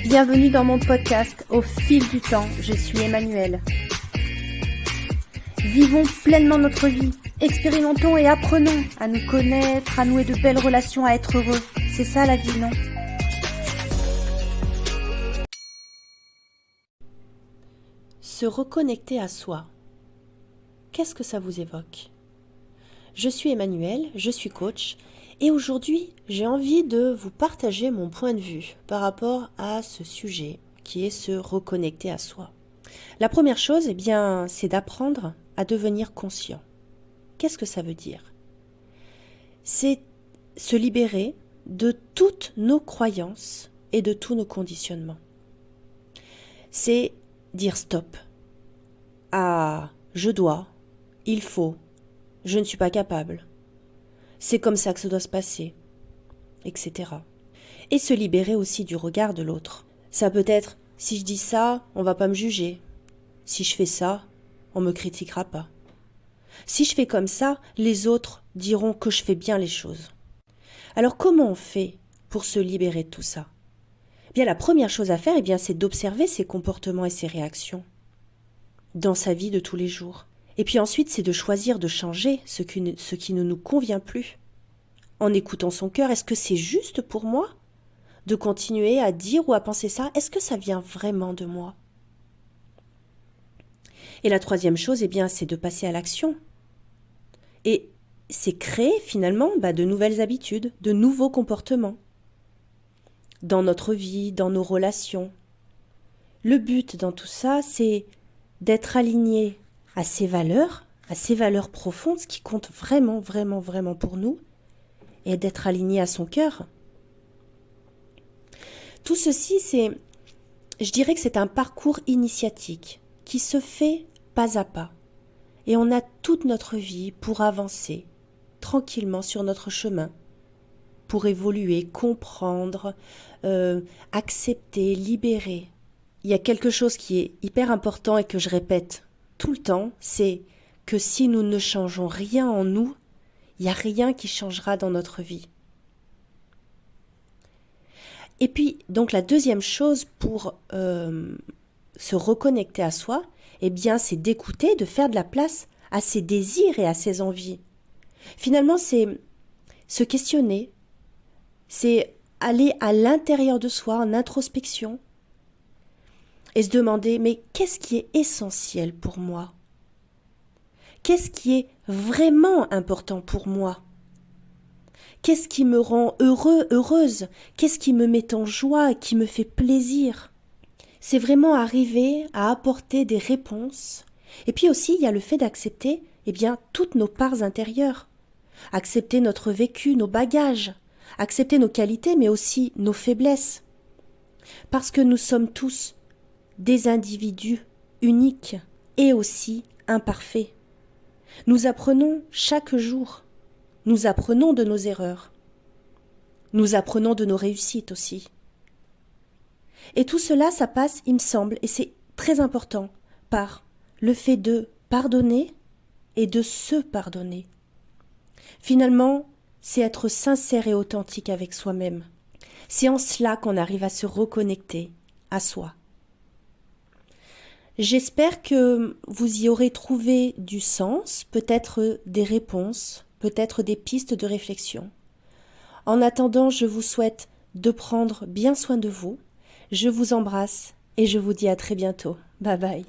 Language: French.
Bienvenue dans mon podcast Au fil du temps, je suis Emmanuelle. Vivons pleinement notre vie, expérimentons et apprenons à nous connaître, à nouer de belles relations, à être heureux. C'est ça la vie, non ? Se reconnecter à soi. Qu'est-ce que ça vous évoque ? Je suis Emmanuelle, je suis coach et aujourd'hui j'ai envie de vous partager mon point de vue par rapport à ce sujet qui est se reconnecter à soi. La première chose, c'est d'apprendre à devenir conscient. Qu'est-ce que ça veut dire ? C'est se libérer de toutes nos croyances et de tous nos conditionnements. C'est dire stop. Ah, je dois, il faut, je ne suis pas capable. C'est comme ça que ça doit se passer, etc. Et se libérer aussi du regard de l'autre. Ça peut être, si je dis ça, on va pas me juger. Si je fais ça, on me critiquera pas. Si je fais comme ça, les autres diront que je fais bien les choses. Alors comment on fait pour se libérer de tout ça ? La première chose à faire, c'est d'observer ses comportements et ses réactions dans sa vie de tous les jours. Et puis ensuite, c'est de choisir de changer ce qui ne nous convient plus. En écoutant son cœur, est-ce que c'est juste pour moi de continuer à dire ou à penser ça ? Est-ce que ça vient vraiment de moi ? Et la troisième chose, c'est de passer à l'action. Et c'est créer finalement de nouvelles habitudes, de nouveaux comportements dans notre vie, dans nos relations. Le but dans tout ça, c'est d'être aligné à ces valeurs profondes, ce qui compte vraiment, vraiment, vraiment pour nous, et d'être aligné à son cœur. Tout ceci, je dirais que c'est un parcours initiatique qui se fait pas à pas. Et on a toute notre vie pour avancer tranquillement sur notre chemin, pour évoluer, comprendre, accepter, libérer. Il y a quelque chose qui est hyper important et que je répète tout le temps, c'est que si nous ne changeons rien en nous, il n'y a rien qui changera dans notre vie. Et puis, donc la deuxième chose pour se reconnecter à soi, c'est d'écouter, de faire de la place à ses désirs et à ses envies. Finalement, c'est se questionner, c'est aller à l'intérieur de soi, en introspection, et se demander, mais qu'est-ce qui est essentiel pour moi ? Qu'est-ce qui est vraiment important pour moi ? Qu'est-ce qui me rend heureux, heureuse ? Qu'est-ce qui me met en joie, qui me fait plaisir ? C'est vraiment arriver à apporter des réponses. Et puis aussi, il y a le fait d'accepter, toutes nos parts intérieures. Accepter notre vécu, nos bagages. Accepter nos qualités, mais aussi nos faiblesses. Parce que nous sommes tous des individus uniques et aussi imparfaits. Nous apprenons chaque jour. Nous apprenons de nos erreurs. Nous apprenons de nos réussites aussi. Et tout cela, ça passe, il me semble, et c'est très important, par le fait de pardonner et de se pardonner. Finalement, c'est être sincère et authentique avec soi-même. C'est en cela qu'on arrive à se reconnecter à soi. J'espère que vous y aurez trouvé du sens, peut-être des réponses, peut-être des pistes de réflexion. En attendant, je vous souhaite de prendre bien soin de vous. Je vous embrasse et je vous dis à très bientôt. Bye bye.